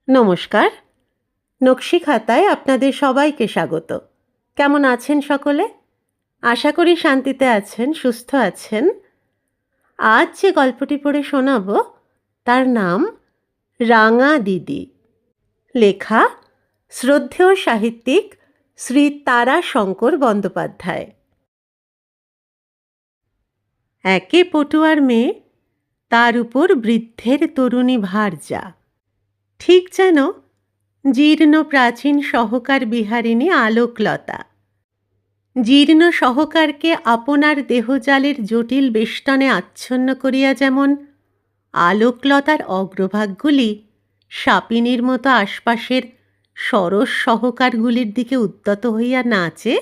নমস্কার। নকশি খাতায় আপনাদের সবাইকে স্বাগত। কেমন আছেন সকলে? আশা করি শান্তিতে আছেন, সুস্থ আছেন। আজ যে গল্পটি পড়ে শোনাব তার নাম রাঙা দিদি। লেখা শ্রদ্ধেয় সাহিত্যিক শ্রী তারাশঙ্কর বন্দ্যোপাধ্যায়। একে পটুয়ার মেয়ে, তার উপর বৃদ্ধের তরুণী ভার্যা। ঠিক যেন জীর্ণ প্রাচীন সহকার বিহারিণী আলোকলতা। জীর্ণ সহকারকে আপনার দেহজালের জটিল বেষ্টনে আচ্ছন্ন করিয়া যেমন আলোকলতার অগ্রভাগগুলি সাপিনীর মতো আশপাশের সরস সহকারগুলির দিকে উদ্যত হইয়া নাচে,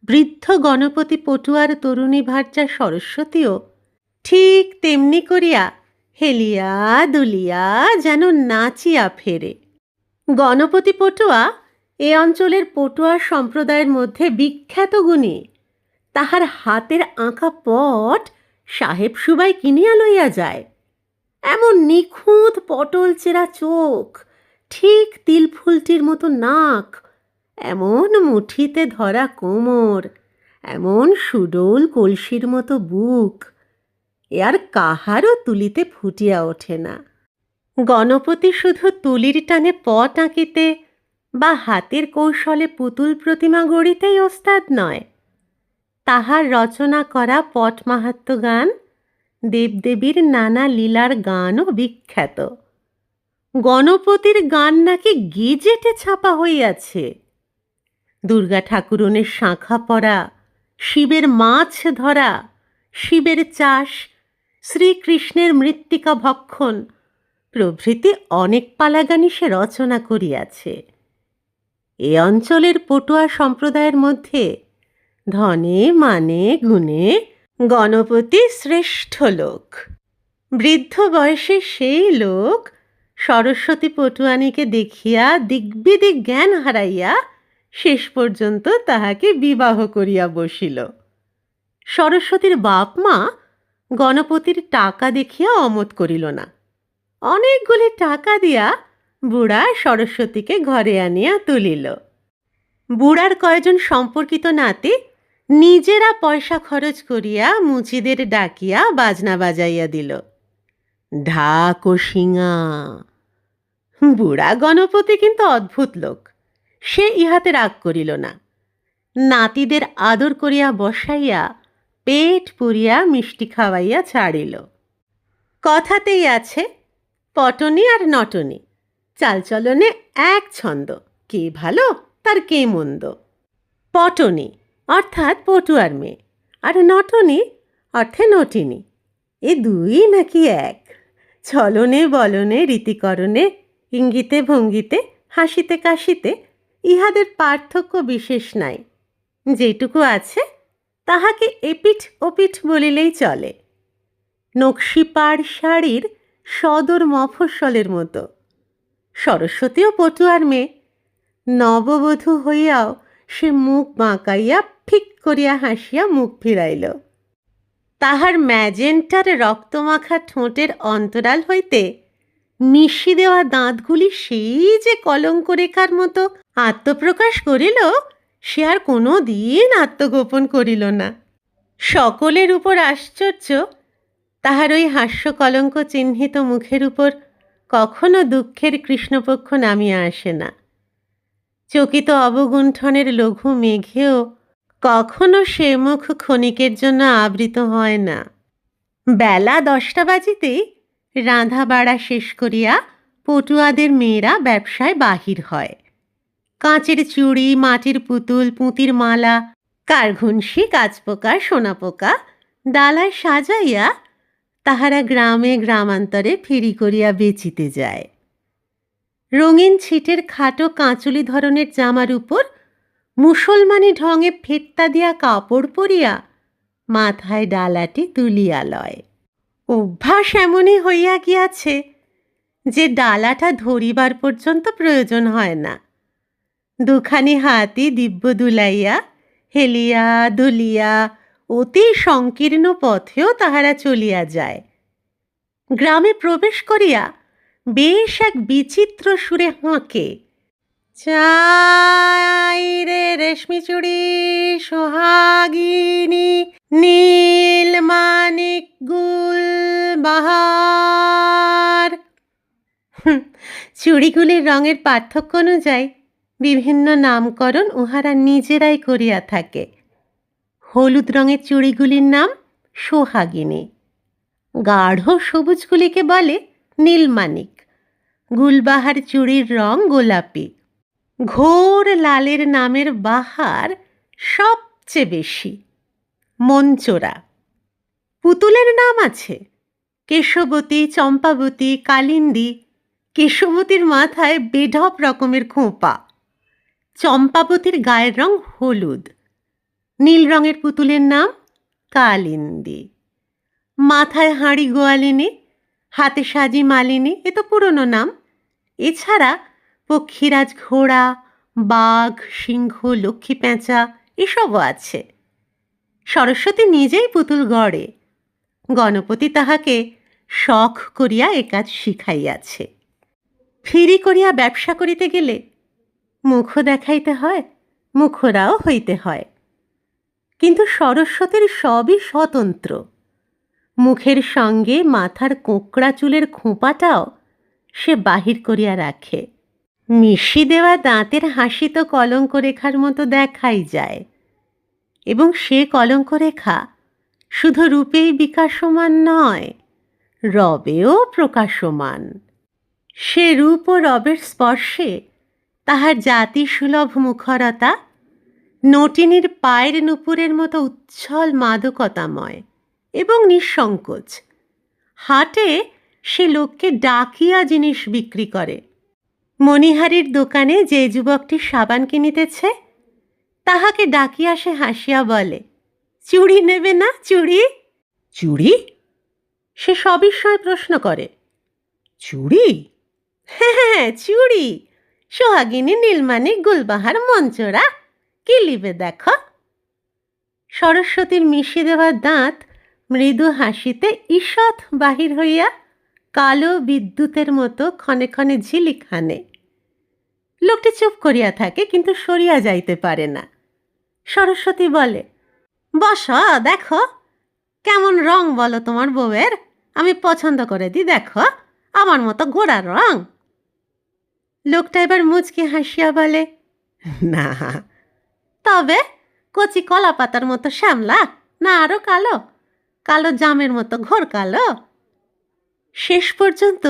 বৃদ্ধ গণপতি পটুয়ার তরুণী ভার্যা সরস্বতীও ঠিক তেমনি করিয়া হেলিয়া দুলিয়া যেন নাচিয়া ফেরে। গণপতি পটুয়া এ অঞ্চলের পটুয়া সম্প্রদায়ের মধ্যে বিখ্যাত গুণী। তাহার হাতের আঁকা পট সাহেব সুবাই কিনিয়া লইয়া যায়। এমন নিখুঁত পটল চেরা চোখ, ঠিক তিলফুলটির মতো নাক, এমন মুঠিতে ধরা কোমর, এমন সুডোল কলসির মতো বুক, এ আর কাহারও তুলিতে ফুটিয়া ওঠে না। গণপতি শুধু তুলির টানে পট আঁকিতে বা হাতের কৌশলে পুতুল প্রতিমা গড়িতেই ওস্তাদ নয়। তাহার রচনা করা পট মাহাত্ম্য গান, দেবদেবীর নানা লীলার গানও বিখ্যাত। গণপতির গান নাকি গেজেটে ছাপা হইয়াছে। দুর্গা ঠাকুরনের শাঁখা পরা, শিবের মাছ ধরা, শিবের চাষ, শ্রীকৃষ্ণের মৃত্তিকা ভক্ষণ প্রভৃতি অনেক পালাগানি সে রচনা করিয়াছে। এ অঞ্চলের পটুয়া সম্প্রদায়ের মধ্যে ধনে মানে গুণে গণপতি শ্রেষ্ঠ লোক। বৃদ্ধ বয়সে সেই লোক সরস্বতী পটুয়ানীকে দেখিয়া দিগ্বিদিক জ্ঞান হারাইয়া শেষ পর্যন্ত তাহাকে বিবাহ করিয়া বসিল। সরস্বতীর বাপ মা গণপতির টাকা দেখিয়া অমত করিল না। অনেকগুলি টাকা দিয়া বুড়া সরস্বতীকে ঘরে আনিয়া তুলিল। বুড়ার কয়জন সম্পর্কিত নাতি নিজেরা পয়সা খরচ করিয়া মুচিদের ডাকিয়া বাজনা বাজাইয়া দিল। ঢাক ও শিঙা। বুড়া গণপতি কিন্তু অদ্ভুত লোক, সে ইহাতে রাগ করিল না। নাতিদের আদর করিয়া বসাইয়া পেট পুরিয়া মিষ্টি খাওয়াইয়া ছাড়িল। কথাতেই আছে, পটনি আর নটনি, চালচলনে এক ছন্দ, কে ভালো তার কে মন্দ। পটনি অর্থাৎ পটুয়ার মেয়ে, আর নটনি অর্থে নটিনী, এ দুই নাকি এক। ছলনে বলনে রীতিকরণে ইঙ্গিতে ভঙ্গিতে হাসিতে কাশিতে ইহাদের পার্থক্য বিশেষ নাই। যেটুকু আছে তাহাকে এপিঠ ওপিঠ বলিলেই চলে। নকশি পাড় শাড়ির সদর মফস্বলের মতো। সরস্বতীও পটুয়ার মেয়ে। নববধূ হইয়াও সে মুখ বাঁকাইয়া ফিক করিয়া হাসিয়া মুখ ফিরাইল। তাহার ম্যাজেন্টার রক্তমাখা ঠোঁটের অন্তরাল হইতে মিশি দেওয়া দাঁতগুলি সেই যে কলঙ্ক রেখার মতো আত্মপ্রকাশ করিল, সে আর কোনো দিন আত্মগোপন করিল না। সকলের উপর আশ্চর্য, তাহার ওই হাস্য কলঙ্ক চিহ্নিত মুখের উপর কখনো দুঃখের কৃষ্ণপক্ষ নামিয়া আসে না। চকিত অবগুণ্ঠনের লঘু মেঘেও কখনো সে মুখ ক্ষণিকের জন্য আবৃত হয় না। বেলা 10টা বাজিতেই রাঁধা বাড়া শেষ করিয়া পটুয়াদের মেয়েরা ব্যবসায় বাহির হয়। কাঁচের চুড়ি, মাটির পুতুল, পুঁতির মালা, কারঘুনসি, কাঁচপোকা, সোনাপোকা ডালায় সাজাইয়া তাহারা গ্রামে গ্রামান্তরে ফেরি করিয়া বেচিতে যায়। রঙিন ছিটের খাটো কাঁচুলি ধরনের জামার উপর মুসলমানি ঢঙে ফেট্টা দিয়া কাপড় পরিয়া মাথায় ডালাটি তুলিয়া লয়। অভ্যাস এমনই হইয়া গিয়াছে যে ডালাটা ধরিবার পর্যন্ত প্রয়োজন হয় না। দুখানি হাতই দিব্য দুলাইয়া হেলিয়া দুলিয়া অতি সংকীর্ণ পথেও তাহারা চলিয়া যায়। গ্রামে প্রবেশ করিয়া বেশ এক বিচিত্র সুরে হাঁকে, চাই রে রেশমি চুড়ি সোহাগিনী, নীল মানিক গুল বাহার। চুড়িগুলির রঙের পার্থক্য অনুযায়ী বিভিন্ন নামকরণ উহারা নিজেরাই করিয়া থাকে। হলুদ রঙের চুড়িগুলির নাম সোহাগিনী, গাঢ় সবুজগুলিকে বলে নীলমানিক, গুলবাহার চুড়ির রং গোলাপি, ঘোর লালের নামের বাহার সবচেয়ে বেশি, মনচোরা। পুতুলের নাম আছে কেশবতী, চম্পাবতী, কালিন্দী। কেশবতীর মাথায় বেঢপ রকমের খোঁপা, চম্পাবতীর গায়ের রং হলুদ, নীল রঙের পুতুলের নাম কালিন্দী। মাথায় হাঁড়ি গোয়ালিনী, হাতে সাজি মালিনী, এ তো পুরনো নাম। এছাড়া পক্ষীরাজ ঘোড়া, বাঘ, সিংহ, লক্ষ্মী পেঁচা এসবও আছে। সরস্বতী নিজেই পুতুল গড়ে, গণপতি তাহাকে শখ করিয়া এ কাজ শিখাইয়াছে। ফিরি করিয়া ব্যবসা করিতে গেলে মুখও দেখাইতে হয়, মুখরাও হইতে হয়। কিন্তু সরস্বতীর সবই স্বতন্ত্র। মুখের সঙ্গে মাথার কোঁকড়া চুলের খোঁপাটাও সে বাহির করিয়া রাখে। মিশি দেওয়া দাঁতের হাসি তো কলঙ্ক রেখার মতো দেখাই যায়, এবং সে কলঙ্ক রেখা শুধু রূপেই বিকাশমান নয়, রবেও প্রকাশমান। সে রূপ ও রবের স্পর্শে তাহার জাতিসুলভ মুখরতা নটিনীর পায়ের নূপুরের মতো উচ্ছল মাদকতাময় এবং নিঃসংকোচ। হাটে সে লোককে ডাকিয়া জিনিস বিক্রি করে। মণিহারির দোকানে যে যুবকটি সাবান কিনিতেছে, তাহাকে ডাকিয়া সে হাসিয়া বলে, চুড়ি নেবে না চুড়ি? চুড়ি? সে সবিস্ময়ে প্রশ্ন করে, চুড়ি? হ্যাঁ হ্যাঁ, চুড়ি, সোহাগিনী, নীলমানিক, গুলবাহার, মনচোরা, কি লিবে দেখো। সরস্বতীর মিশে দেওয়া দাঁত মৃদু হাসিতে ঈষৎ বাহির হইয়া কালো বিদ্যুতের মতো ক্ষণে ক্ষণে ঝিলিক হানে। লোকটি চুপ করিয়া থাকে, কিন্তু সরিয়া যাইতে পারে না। সরস্বতী বলে, বস, দেখো কেমন রং বলো তোমার বউয়ের, আমি পছন্দ করে দিই, দেখো আমার মতো গোড়া রং। লোকটা এবার মুচকি হাসিয়া বলে, না। তবে কচি কলা পাতার মতো শ্যামলা, না আরো কালো, কালো জামের মতো ঘোর কালো। শেষ পর্যন্ত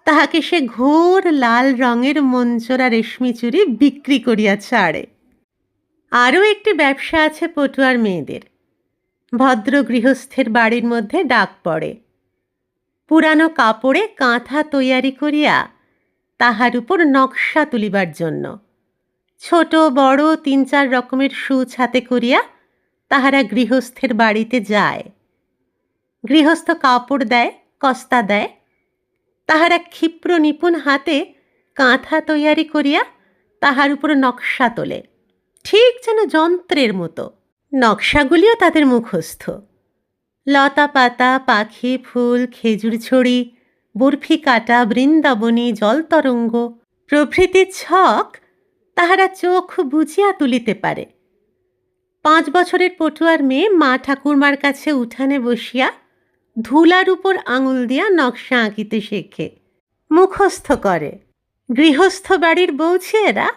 তাহাকে সে ঘোর লাল রঙের মনচোরা রেশমি চুড়ি বিক্রি করিয়া ছাড়ে। আরও একটি ব্যবসা আছে পটুয়ার মেয়েদের। ভদ্র গৃহস্থের বাড়ির মধ্যে ডাক পড়ে। পুরানো কাপড়ে কাঁথা তৈয়ারি করিয়া তাহার উপর নকশা তুলিবার জন্য ছোট বড় ৩-৪ রকমের সূচ হাতে করিয়া তাহারা গৃহস্থের বাড়িতে যায়। গৃহস্থ কাপড় দেয়, কস্তা দেয়, তাহারা ক্ষিপ্র নিপুণ হাতে কাঁথা তৈয়ারি করিয়া তাহার উপর নকশা তোলে, ঠিক যেন যন্ত্রের মতো। নকশাগুলিও তাদের মুখস্থ। লতা পাতা, পাখি, ফুল, খেজুর ছড়ি, বরফি কাটা, বৃন্দাবনী, জলতরঙ্গ প্রভৃতির ছক তাহারা চোখ বুঝিয়া তুলিতে পারে। 5 বছরের পটুয়ার মেয়ে মা ঠাকুরমার কাছে উঠানে বসিয়া ধুলার উপর আঙুল দিয়া নকশা আঁকিতে শেখে, মুখস্থ করে। গৃহস্থ বাড়ির বৌছিয়েরা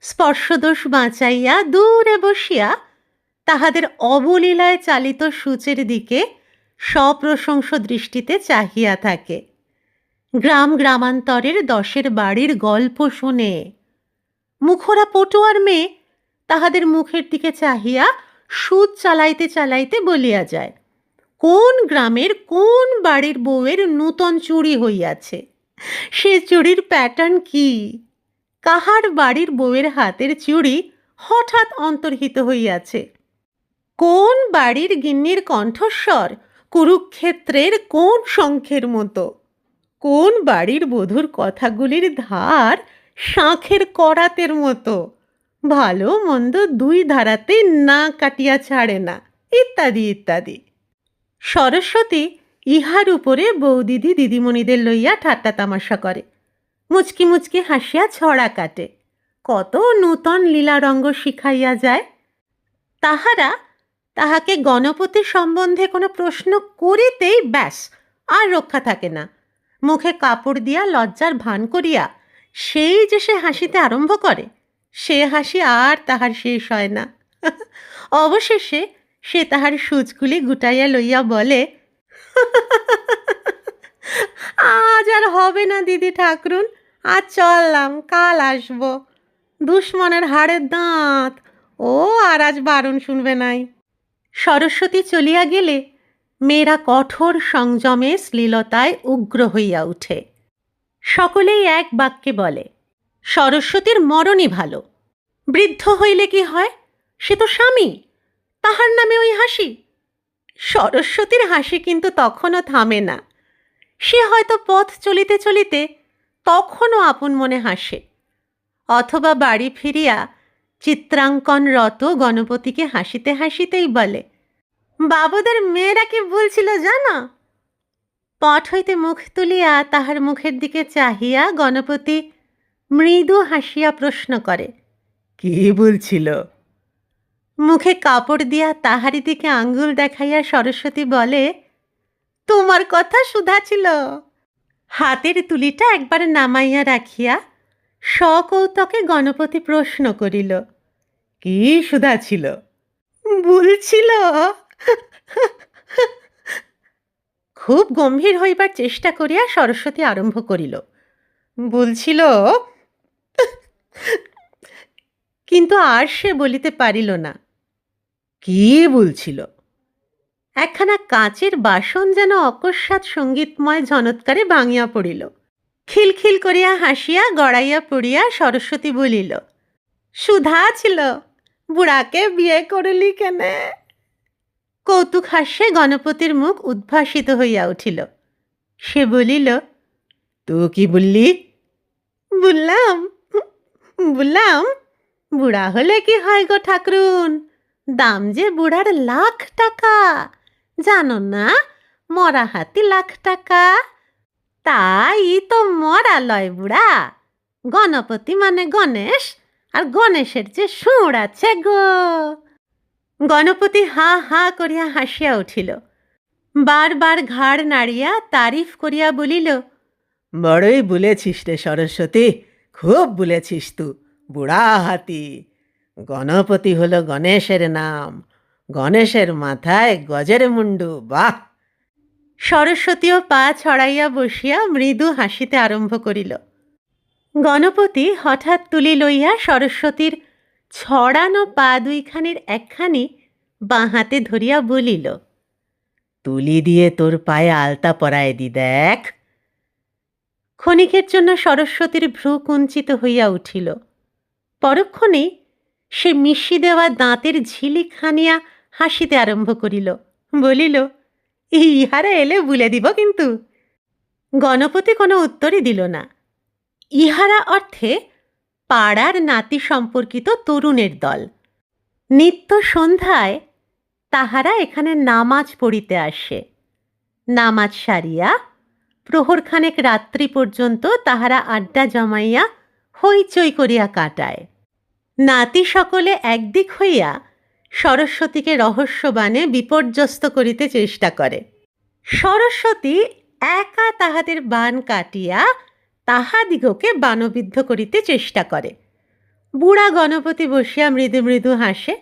স্পর্শদোষ বাঁচাইয়া দূরে বসিয়া তাহাদের অবলীলায় চালিত সূচের দিকে সপ্রশংস দৃষ্টিতে চাহিয়া থাকে। গ্রাম গ্রামান্তরের 10 বাড়ির গল্প শোনে। মুখরা পটুয়ার মেয়ে তাহাদের মুখের দিকে চাহিয়া সুচ চালাইতে চালাইতে বলিয়া যায়, কোন গ্রামের কোন বাড়ির বউয়ের নূতন চুড়ি হইয়াছে, সে চুড়ির প্যাটার্ন কি, কাহার বাড়ির বউয়ের হাতের চুড়ি হঠাৎ অন্তর্হিত হইয়াছে, কোন বাড়ির গিন্নির কণ্ঠস্বর কুরুক্ষেত্রের কোন শঙ্খের মতো, কোন বাড়ির বধূর কথাগুলির ধার শাঁখের করাতের মতো, ভালো মন্দ 2 ধারাতেই না কাটিয়া ছাড়ে না, ইত্যাদি ইত্যাদি। সরস্বতী ইহার উপরে বৌদিদি দিদিমণিদের লইয়া ঠাট্টা তামাশা করে, মুচকি মুচকি হাসিয়া ছড়া কাটে, কত নূতন লীলারঙ্গ শিখাইয়া যায়। তাহারা তাহাকে গণপতি সম্বন্ধে কোনো প্রশ্ন করিতেই ব্যাস আর রক্ষা থাকে না। মুখে কাপড় দিয়া লজ্জার ভান করিয়া সেই যে সে হাসিতে আরম্ভ করে, সে হাসি আর তাহার শেষ হয় না। অবশেষে সে তাহার সুচকুলি গুটাইয়া লইয়া বলে, আজ আর হবে না দিদি ঠাকরুন, আজ চললাম, কাল আসবো। দুশ্মনের হাড়ের দাঁত, ও আর আজ বারণ শুনবে নাই। সরস্বতী চলিয়া গেলে মেয়েরা কঠোর সংযমে শ্লীলতায় উগ্র হইয়া উঠে। সকলেই এক বাক্যে বলে, সরস্বতীর মরণই ভালো। বৃদ্ধ হইলে কি হয়, সে তো স্বামী, তাহার নামে ওই হাসি। সরস্বতীর হাসি কিন্তু তখনও থামে না। সে হয়তো পথ চলিতে চলিতে তখনও আপন মনে হাসে, অথবা বাড়ি ফিরিয়া চিত্রাঙ্কনরত গণপতিকে হাসিতে হাসিতেই বলে, বাবুদের মেয়েরা কি বলছিল জানো? পট হইতে মুখ তুলিয়া তাহার মুখের দিকে চাহিয়া গণপতি মৃদু হাসিয়া প্রশ্ন করে, কি বলছিল? মুখে কাপড় দিয়া তাহারি দিকে আঙ্গুল দেখাইয়া সরস্বতী বলে, তোমার কথা শুধা ছিল। হাতের তুলিটা একবার নামাইয়া রাখিয়া সকৌতকে গণপতি প্রশ্ন করিল, কি শুধা ছিল? বলছিল। খুব গম্ভীর হইবার চেষ্টা করিয়া সরস্বতী আরম্ভ করিল, বলছিল, কিন্তু আর সে বলিতে পারিল না। কি বলছিল? একখানা কাচের বাসন যেন অকস্মাৎ সঙ্গীতময় ঝনৎকারে ভাঙিয়া পড়িল। খিলখিল করিয়া হাসিয়া গড়াইয়া পড়িয়া সরস্বতী বলিল, সুধা ছিল, বুড়াকে বিয়ে করলি কেনে? কৌতুক হাস্যে গণপতির মুখ উদ্ভাসিত হইয়া উঠিল। সে বলিল, তো কি বললি? বললাম বললাম বুড়া হলে কি হয় গো ঠাকরুন, দাম যে বুড়ার $1,00,000, জানো না? মরা হাতি $1,00,000। তাই তো মরা লয় বুড়া, গণপতি মানে গণেশ, আর গণেশের যে সুর আছে গো। গণপতি হা হা করিয়া হাসিয়া উঠিল, বারবার ঘাড় নাড়িয়া তারিফ করিয়া বলিল, বড়ই বলেছিস রে সরস্বতী, খুব বলেছিস তু। বুড়া হাতি, গণপতি হলো গণেশের নাম, গণেশের মাথায় গজের মুন্ডু, বাহ। সরস্বতীও পা ছড়াইয়া বসিয়া মৃদু হাসিতে আরম্ভ করিল। গণপতি হঠাৎ তুলি লইয়া সরস্বতীর ছড়ানো পা দুইখানির একখানি বাঁ হাতে ধরিয়া বলিল, তুলি দিয়ে তোর পায়ে আলতা পরায় দি দেখ। ক্ষণিকের জন্য সরস্বতীর ভ্রু কুঞ্চিত হইয়া উঠিল। পরক্ষণেই সে মিশি দেওয়া দাঁতের ঝিলিক হানিয়া হাসিতে আরম্ভ করিল, বলিল, ইহারে এলে বলে দিব কিন্তু। গণপতি কোনো উত্তরই দিল না। ইহারা অর্থে পাড়ার নাতি সম্পর্কিত তরুণের দল। নিত্য সন্ধ্যায় তাহারা এখানে নামাজ পড়িতে আসে। নামাজ সারিয়া প্রহরখানেক রাত্রি পর্যন্ত তাহারা আড্ডা জমাইয়া হইচই করিয়া কাটায়। নাতি সকলে একদিক হইয়া সরস্বতীকে রহস্যবাণে বিপর্যস্ত করিতে চেষ্টা করে। সরস্বতী একা তাহাদের বান কাটিয়া তাহাদিগকে বাণবিদ্ধ করিতে চেষ্টা করে। বুড়া গণপতি বসিয়া মৃদু মৃদু হাসে,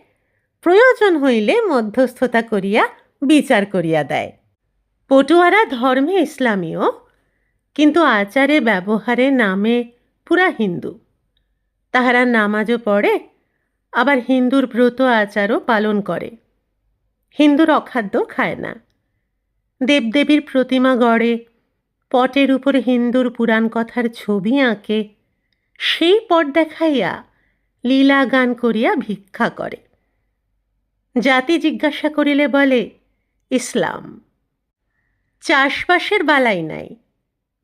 প্রয়োজন হইলে মধ্যস্থতা করিয়া বিচার করিয়া দেয়। পটুয়ারা ধর্মে ইসলামীয়, কিন্তু আচারে ব্যবহারে নামে পুরা হিন্দু। তাহারা নামাজও পড়ে, আবার হিন্দুর ব্রত আচারও পালন করে। হিন্দুর অখাদ্য খায় না। দেবদেবীর প্রতিমা গড়ে, পটের উপর হিন্দুর পুরাণ কথার ছবি আঁকে, সেই পট দেখাইয়া লীলা গান করিয়া ভিক্ষা করে। জাতি জিজ্ঞাসা করিলে বলে ইসলাম। চাষবাসের বালাই নাই,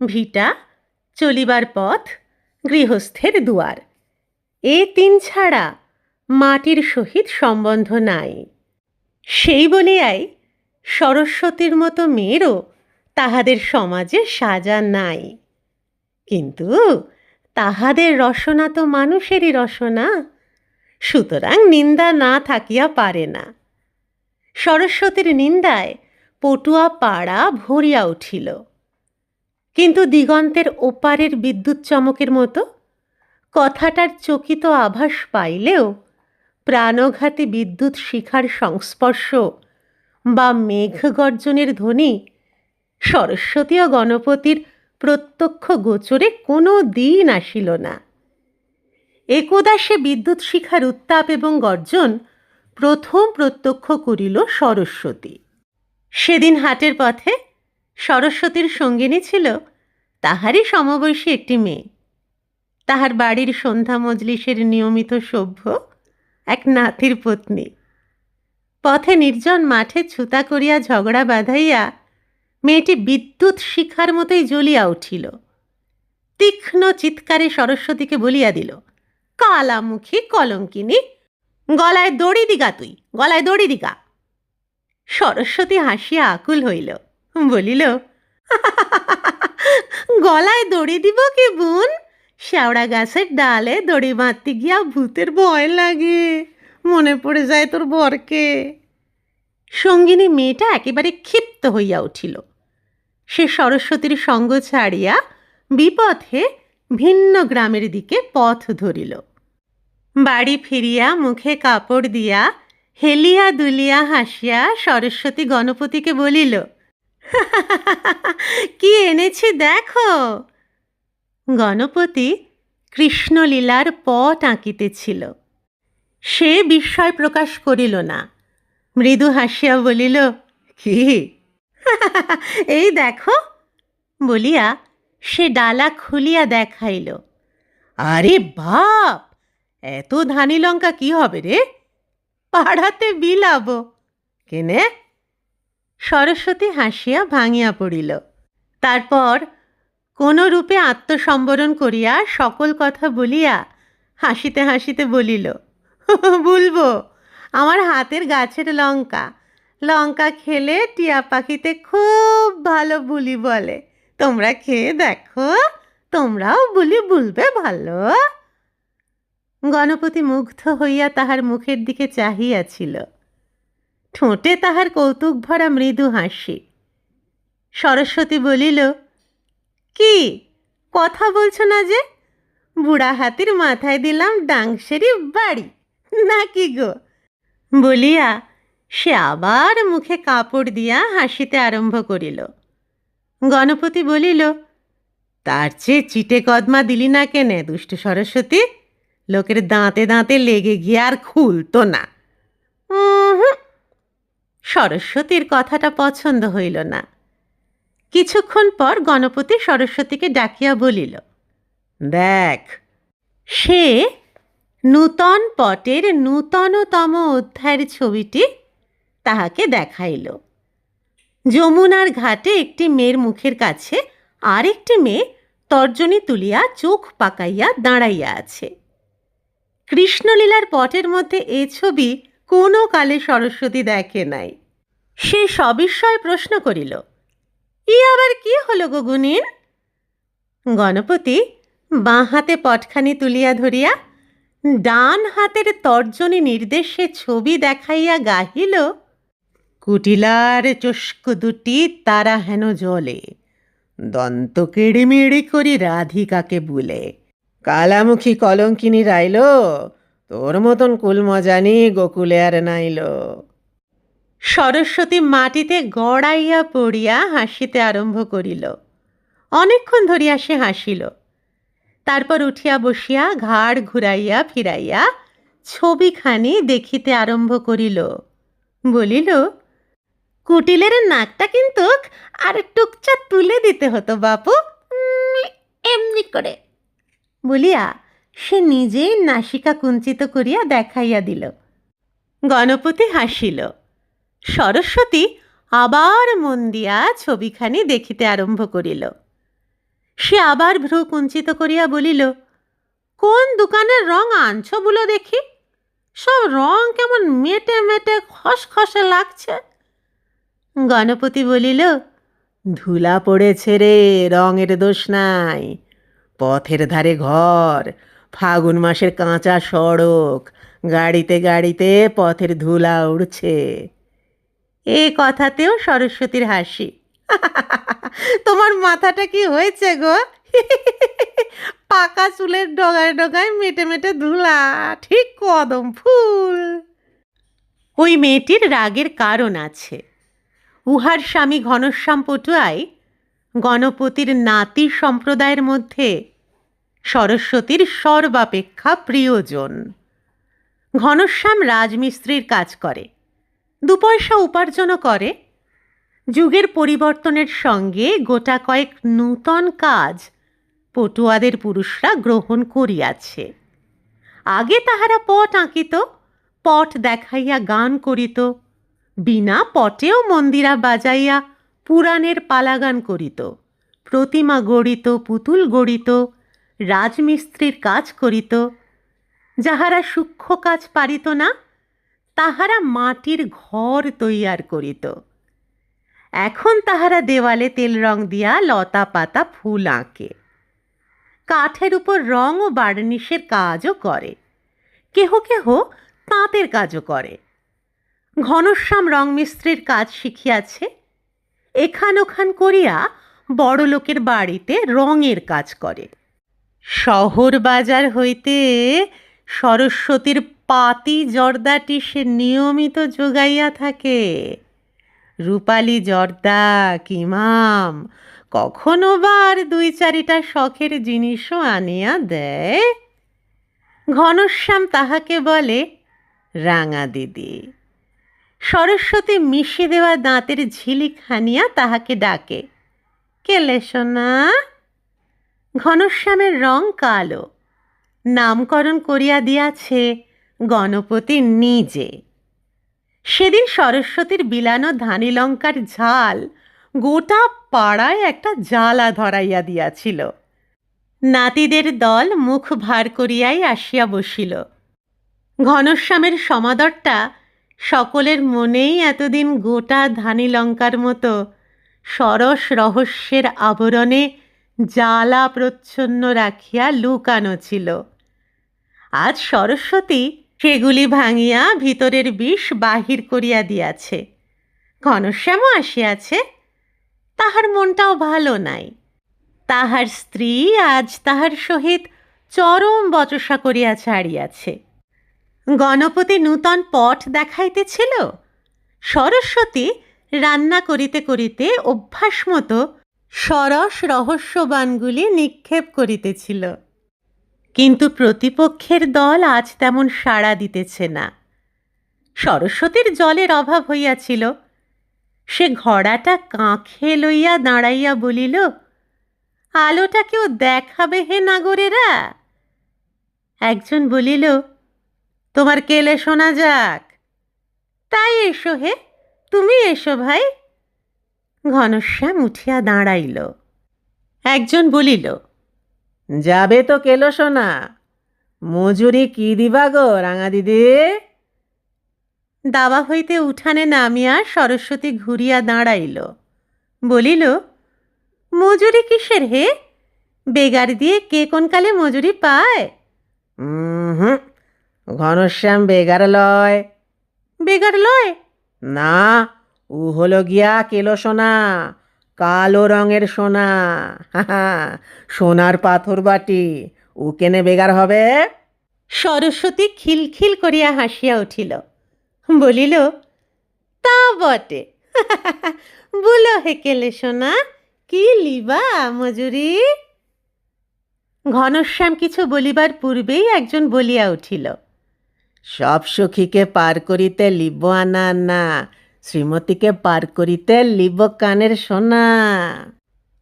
ভিটা, চলিবার পথ, গৃহস্থের দুয়ার, এ তিন ছাড়া মাটির সহিত সম্বন্ধ নাই। সেই বলিয়াই সরস্বতীর মতো মেয়েরও তাহাদের সমাজে সাজা নাই, কিন্তু তাহাদের রসনা তো মানুষেরই রসনা, সুতরাং নিন্দা না থাকিয়া পারে না। সরস্বতীর নিন্দায় পটুয়া পাড়া ভরিয়া উঠিল, কিন্তু দিগন্তের ওপারের বিদ্যুৎ চমকের মতো কথাটার চকিত আভাস পাইলেও প্রাণঘাতী বিদ্যুৎ শিখার সংস্পর্শ বা মেঘ গর্জনের ধ্বনি সরস্বতী ও গণপতির প্রত্যক্ষ গোচরে কোনো দিন আসিল না। একদা সে বিদ্যুৎ শিখার উত্তাপ এবং গর্জন প্রথম প্রত্যক্ষ করিল সরস্বতী। সেদিন হাটের পথে সরস্বতীর সঙ্গিনী ছিল তাহারই সমবয়সী একটি মেয়ে, তাহার বাড়ির সন্ধ্যা মজলিসের নিয়মিত সভ্য এক নাতির পত্নী। পথে নির্জন মাঠে ছুতা করিয়া ঝগড়া বাঁধাইয়া মেয়েটি বিদ্যুৎ শিখার মতোই জ্বলিয়া উঠিল। তীক্ষ্ণ চিৎকারে সরস্বতীকে বলিয়া দিল, কালামুখী কলঙ্কিনী, গলায় দড়ি দিগা, তুই গলায় দড়ি দিগা। সরস্বতী হাসিয়া আকুল হইল, বলিল, গলায় দড়ি দিব কি বোন? শেওড়া গাছের ডালে দড়ি বাঁধতে গিয়া ভূতের ভয় লাগে, মনে পড়ে যায় তোর বরকে। সঙ্গিনী মেয়েটা একেবারে ক্ষিপ্ত হইয়া উঠিল। সে সরস্বতীর সঙ্গ ছাড়িয়া বিপথে ভিন্ন গ্রামের দিকে পথ ধরিল। বাড়ি ফিরিয়া মুখে কাপড় দিয়া হেলিয়া দুলিয়া হাসিয়া সরস্বতী গণপতিকে বলিল, কি এনেছি দেখো। গণপতি কৃষ্ণলীলার পট আঁকিতেছিল। সে বিস্ময় প্রকাশ করিল না, মৃদু হাসিয়া বলিল, কি? এই দেখো বলিয়া সে ডালা খুলিয়া দেখাইল। আরে বাপ, এত ধানি লঙ্কা কি হবে রে? পাড়াতে বিলাবো কেনে? সরস্বতী হাসিয়া ভাঙিয়া পড়িল। তারপর কোনো রূপে আত্মসম্বরণ করিয়া সকল কথা বলিয়া হাসিতে হাসিতে বলিল, বলবো আমার হাতের গাছের লঙ্কা, লঙ্কা খেলে টিয়া পাখিতে খুব ভালো বুলি বলে, তোমরা খেয়ে দেখো, তোমরাও বুলি বলবে ভালো। গণপতি মুগ্ধ হইয়া তাহার মুখের দিকে চাহিয়াছিল, ঠোঁটে তাহার কৌতুক ভরা মৃদু হাসি। সরস্বতী বলিল, কি কথা বলছো না যে? বুড়া হাতির মাথায় দিলাম ডাংসেরই বাড়ি নাকি গো? বলিয়া সে আবার মুখে কাপড় দিয়া হাসিতে আরম্ভ করিল। গণপতি বলিল, তার চেয়ে চিটে কদমা দিলি না কেনে দুষ্টু সরস্বতী? লোকের দাঁতে দাঁতে লেগে গিয়ে আর খুলতো না। সরস্বতীর কথাটা পছন্দ হইল না। কিছুক্ষণ পর গণপতি সরস্বতীকে ডাকিয়া বলিল, দেখ। সে নূতন পটের নূতনতম অধ্যায়ের ছবিটি তাহাকে দেখাইল। যমুনার ঘাটে একটি মেয়ের মুখের কাছে আর একটি মেয়ে তর্জনী তুলিয়া চোখ পাকাইয়া দাঁড়াইয়া আছে। কৃষ্ণলীলার পটের মধ্যে এ ছবি কোনো কালে সরস্বতী দেখে নাই। সে সবিস্ময়ে প্রশ্ন করিল, ই আবার কি হলো গো গুণীন? গণপতি বাঁ হাতে পটখানি তুলিয়া ধরিয়া ডান হাতের তর্জনী নির্দেশে ছবি দেখাইয়া গাহিল, কুটিলার চস্কু দুটি তারা হেন জলে, দন্ত কেড়িমেড়ি করি রাধিকাকে বুলে, কালামুখী কলঙ্কিনী রাইল, তোর মতন কুলমজানি গোকুলে আর নাইল। সরস্বতী মাটিতে গড়াইয়া পড়িয়া হাসিতে আরম্ভ করিল। অনেকক্ষণ ধরিয়া সে হাসিল। তারপর উঠিয়া বসিয়া ঘাড় ঘুরাইয়া ফিরাইয়া ছবিখানি দেখিতে আরম্ভ করিল। বলিল, কুটিলের নাকটা কিন্তু আর টুকচা তুলে দিতে হতো বাপু, এমনি করে বলিয়া সে নিজেই নাসিকা কুঞ্চিত করিয়া দেখাইয়া দিল। গণপতি হাসিল। সরস্বতী আবার মন দিয়া ছবিখানি দেখিতে আরম্ভ করিল। সে আবার ভ্রু কুঞ্চিত করিয়া বলিল, কোন দোকানের রং আনছো বলো দেখি? সব রং কেমন মেটে মেটে খসখসে লাগছে। গণপতি বলিল, ধুলা পড়েছে রে, রঙের দোষ নাই। পথের ধারে ঘর, ফাগুন মাসের কাঁচা সড়ক, গাড়িতে গাড়িতে পথের ধুলা উড়ছে। এ কথাতেও সরস্বতীর হাসি। তোমার মাথাটা কি হয়েছে গো? পাকা চুলের ডগায় ডগায় মেটে মেটে ধুলা, ঠিক কদম ফুল। ওই মেয়েটির রাগের কারণ আছে। উহার স্বামী ঘনশ্যাম পটুয়াই গণপতির নাতি সম্প্রদায়ের মধ্যে সরস্বতীর সর্বাপেক্ষা প্রিয়জন। ঘনশ্যাম রাজমিস্ত্রির কাজ করে, দুপয়সা উপার্জনও করে। যুগের পরিবর্তনের সঙ্গে গোটা কয়েক নূতন কাজ পটুয়াদের পুরুষরা গ্রহণ করিয়াছে। আগে তাহারা পট আঁকিত, পট দেখাইয়া গান করিত, বিনা পটেও মন্দিরা বাজাইয়া পুরাণের পালাগান করিত, প্রতিমা গড়িত, পুতুল গড়িত, রাজমিস্ত্রির কাজ করিত। যাহারা সূক্ষ্ম কাজ পারিত না, তাহারা মাটির ঘর তৈয়ার করিত। এখন তাহারা দেওয়ালে তেল রং দিয়া লতা পাতা ফুল আঁকে, কাঠের উপর রং ও বার্নিশের কাজও করে, কেহ কেহ তাঁতের কাজও করে। ঘনশ্যাম রংমিস্ত্রির কাজ শিখিয়াছে, এখান ওখান করিয়া বড় লোকের বাড়িতে রঙের কাজ করে। শহর বাজার হইতে সরস্বতীর পাতি জর্দাটি সে নিয়মিত যোগাইয়া থাকে। রূপালি জর্দা, কিমাম, কখনো বা আর ২-৪টা শখের জিনিসও আনিয়া দেয়। ঘনশ্যাম তাহাকে বলে রাঙা দিদি। সরস্বতী মিশে দেওয়া দাঁতের ঝিলিক হানিয়া তাহাকে ডাকে, কেলে সোনা। ঘনশ্যামের রং কালো, নামকরণ করিয়া দিয়াছে গণপতি নিজে। সেদিন সরস্বতীর বিলানো ধানি লঙ্কার ঝাল গোটা পাড়ায় একটা জ্বালা ধরাইয়া দিয়াছিল। নাতিদের দল মুখ ভার করিয়াই আসিয়া বসিল। ঘনশ্যামের সমাদরটা সকলের মনেই এতদিন গোটা ধানি লঙ্কার মতো সরস রহস্যের আবরণে জ্বালা প্রচ্ছন্ন রাখিয়া লুকানো ছিল। আজ সরস্বতী সেগুলি ভাঙিয়া ভিতরের বিষ বাহির করিয়া দিয়াছে। ঘনশ্যামও আসিয়াছে, তাহার মনটাও ভালো নাই। তাহার স্ত্রী আজ তাহার সহিত চরম বচসা করিয়া ছাড়িয়াছে। গণপতি নূতন পট দেখাইতেছিল, সরস্বতী রান্না করিতে করিতে অভ্যাস মতো সরস রহস্যবানগুলি নিক্ষেপ করিতেছিল। কিন্তু প্রতিপক্ষের দল আজ তেমন সাড়া দিতেছে না। সরস্বতীর জলের অভাব হইয়াছিল। সে ঘড়াটা কাঁখে লইয়া দাঁড়াইয়া বলিল, আলোটা কেউ দেখাবে হে নাগরেরা। একজন বলিল, তোমার কেলে শোনা যাক। তাই এসো হে, তুমি এসো ভাই। ঘনশ্যাম উঠিয়া দাঁড়াইল। একজন বলিল, যাবে তো কেলো সোনা, মজুরি কি দিবা গো রাঙা দিদি। দাবা হইতে উঠানে নামিয়া সরস্বতী ঘুরিয়া দাঁড়াইল, বলিল, মজুরি কিসের হে? বেগার দিয়ে কে কোন কালে মজুরি পায়? ঘনশ্যাম বেগার লয়। বেগার লয় না, ও হলো গিয়া কেলো সোনা, কালো রঙের সোনা। সোনার পাথর বাটি, ও কেনে বেগার হবে? সরস্বতী খিলখিল করিয়া হাসিয়া উঠিল, বলিল, তা বটে। বলো হে কেলে সোনা, কি লিবা মজুরি? ঘনশ্যাম কিছু বলিবার পূর্বেই একজন বলিয়া উঠিল, সব সখীকে পার করিতে লিব আনা না, শ্রীমতীকে পার করিতে লিব কানের সোনা।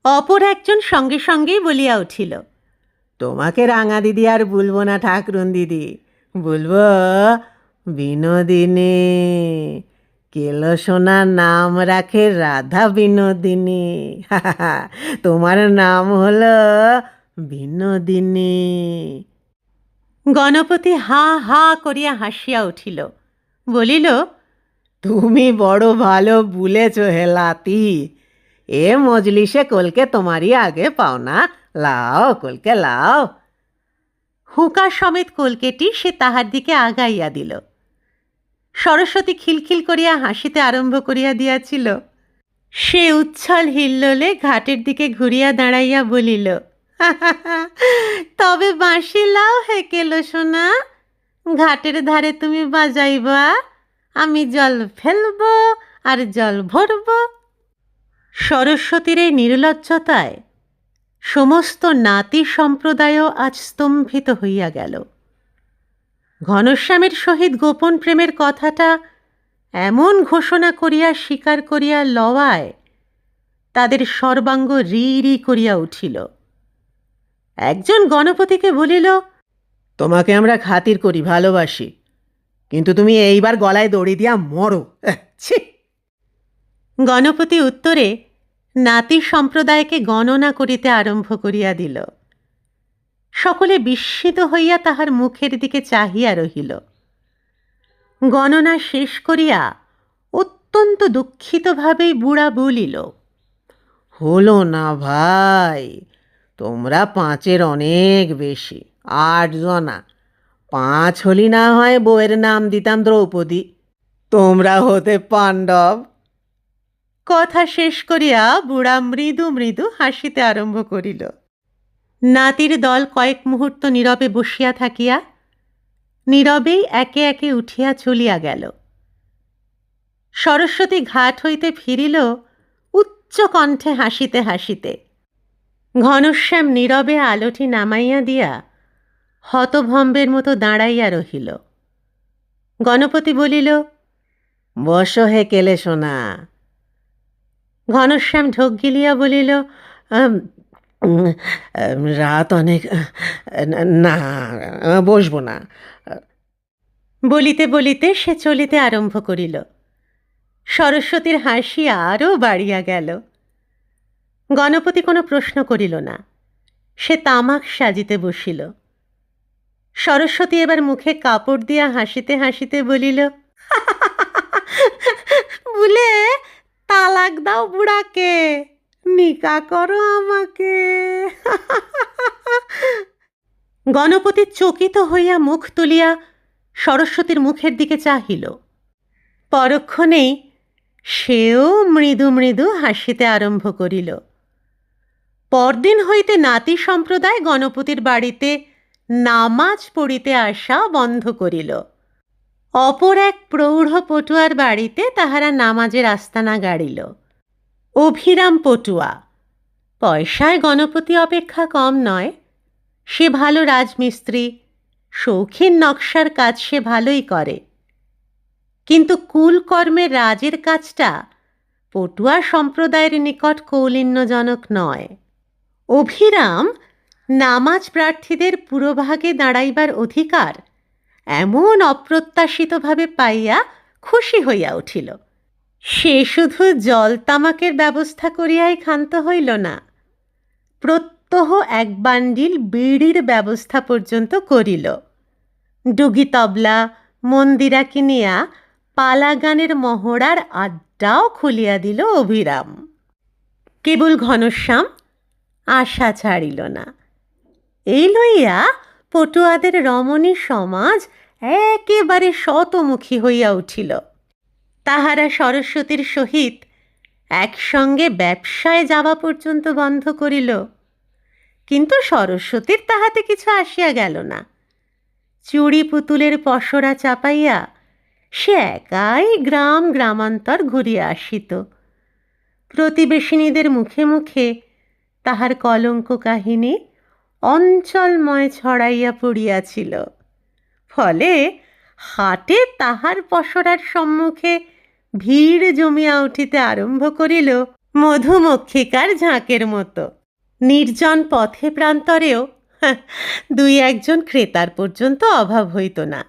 অপর একজন সঙ্গে সঙ্গেই বলিয়া উঠিল, তোমাকে রাঙা দিদি আর বলবো না ঠাকরুন দিদি, বলবো বিনোদিনী। কেলো সোনা নাম রাখে রাধা বিনোদিনী। তোমার নাম হলো বিনোদিনী। গণপতি হা হা করিয়া হাসিয়া উঠিল, বলিল, তুমি বড় ভালো বলেছ হেলাতি। এ মজলিসে কলকে তোমারই আগে পাওনা, লাও কলকে লাও। হুঁকা সমেত কলকেটি সে তাহার দিকে আগাইয়া দিল। সরস্বতী খিলখিল করিয়া হাসিতে আরম্ভ করিয়া দিয়াছিল। সে উচ্ছল হিল্লোলে ঘাটের দিকে ঘুরিয়া দাঁড়াইয়া বলিল, তবে বাঁশি লাও হে কেলো সোনা, ঘাটের ধারে তুমি বাজাইবা, আমি জল ফেলব আর জল ভরব। সরস্বতীর এই নির্লজ্জতায় সমস্ত নাতি সম্প্রদায়ও আজ স্তম্ভিত হইয়া গেল। ঘনশ্যামের সহিত গোপন প্রেমের কথাটা এমন ঘোষণা করিয়া স্বীকার করিয়া লওয়ায় তাদের সর্বাঙ্গ রি রি করিয়া উঠিল। একজন গণপতিকে বলিল, তোমাকে আমরা খাতির করি, ভালোবাসি, কিন্তু তুমি এইবার গলায় দড়ি দিয়া মরো। ছি। গণপতি উত্তরে নাতি সম্প্রদায়কে গণনা করিতে আরম্ভ করিয়া দিল। সকলে বিস্মিত হইয়া তাহার মুখের দিকে চাহিয়া রহিল। গণনা শেষ করিয়া অত্যন্ত দুঃখিতভাবেই বুড়া বলিল, হলো না ভাই, তোমরা 5-এর অনেক বেশি, 8 জনা। 5 হলি না হয় বউয়ের নাম দিতাম দ্রৌপদী, তোমরা হতে পাণ্ডব। কথা শেষ করিয়া বুড়া মৃদু মৃদু হাসিতে আরম্ভ করিল। নাতির দল কয়েক মুহূর্ত নীরবে বসিয়া থাকিয়া নীরবেই একে একে উঠিয়া চলিয়া গেল। সরস্বতী ঘাট হইতে ফিরিল উচ্চ কণ্ঠে হাসিতে হাসিতে। ঘনশ্যাম নীরবে আলোটি নামাইয়া দিয়া হতভম্বের মতো দাঁড়াইয়া রহিল। গণপতি বলিল, বসো হে কেলে সোনা। ঘনশ্যাম ঢোক গিলিয়া বলিল, রাত অনেক, না বসবো না। বলিতে বলিতে সে চলিতে আরম্ভ করিল। সরস্বতীর হাসি আরও বাড়িয়া গেল। গণপতি কোনো প্রশ্ন করিল না, সে তামাক সাজিতে বসিল। সরস্বতী এবার মুখে কাপড় দিয়া হাসিতে হাসিতে বলিল, বলে তালাক দাও বুড়াকে, নিকা করো আমাকে। গণপতি চকিত হইয়া মুখ তুলিয়া সরস্বতীর মুখের দিকে চাহিল। পরক্ষণেই সেও মৃদু মৃদু হাসিতে আরম্ভ করিল। পরদিন হইতে নাতি সম্প্রদায় গণপতির বাড়িতে নামাজ পড়িতে আসা বন্ধ করিল। অপর এক প্রৌঢ় পটুয়ার বাড়িতে তাহারা নামাজের আস্তানা গাড়িল। অভিরাম পটুয়া, পয়সায় গণপতি অপেক্ষা কম নয়। সে ভালো রাজমিস্ত্রি, শৌখিন নকশার কাজ সে ভালোই করে, কিন্তু কুলকর্মের রাজের কাজটা পটুয়া সম্প্রদায়ের নিকট কৌলিন্যজনক নয়। অভিরাম নামাজ প্রার্থীদের পুরোভাগে দাঁড়াইবার অধিকার এমন অপ্রত্যাশিতভাবে পাইয়া খুশি হইয়া উঠিল। সে শুধু জল তামাকের ব্যবস্থা করিয়াই ক্ষান্ত হইল না, প্রত্যহ 1 বান্ডিল বিড়ির ব্যবস্থা পর্যন্ত করিল। ডুগি তবলা মন্দিরা কিনিয়া পালাগানের মহড়ার আড্ডাও খুলিয়া দিল অভিরাম। কেবল ঘনশ্যাম আশা ছাড়িল না। এই লইয়া পটুয়াদের রমণী সমাজ একেবারে শতমুখী হইয়া উঠিল। তাহারা সরস্বতীর সহিত একসঙ্গে ব্যবসায় যাওয়া পর্যন্ত বন্ধ করিল। কিন্তু সরস্বতীর তাহাতে কিছু আসিয়া গেল না। চুড়ি পুতুলের পসরা চাপাইয়া সে একাই গ্রাম গ্রামান্তর ঘুরিয়া আসিত। প্রতিবেশিনীদের মুখে মুখে তাহার কলঙ্ক কাহিনী অঞ্চলময় ছড়াইয়া পড়িয়াছিল। ফলে হাটে তাহার পসরার সম্মুখে ভিড় জমিয়া উঠিতে আরম্ভ করিল মধুমক্ষিকার ঝাঁকের মতো। নির্জন পথে প্রান্তরেও 2-1 ক্রেতার পর্যন্ত অভাব হইত না।